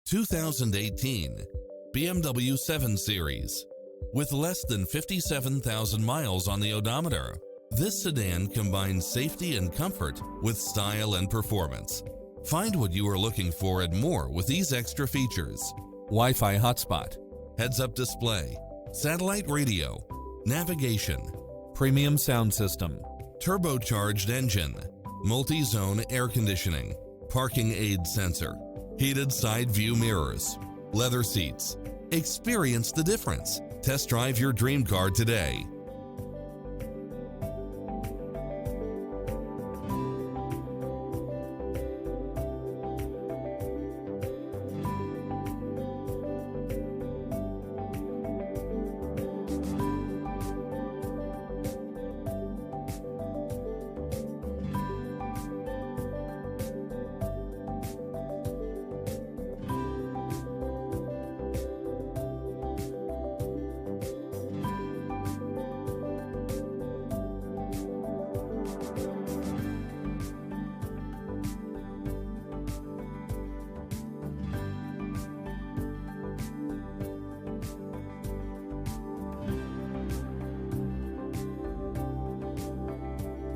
2018 BMW 7 Series. With less than 57,000 miles on the odometer, this sedan combines safety and comfort with style and performance. Find what you are looking for and more with these extra features: Wi-Fi hotspot, heads-up display, satellite radio, navigation, premium sound system, turbocharged engine, multi-zone air conditioning, parking aid sensor, heated side view mirrors, leather seats. Experience the difference. Test drive your dream car today.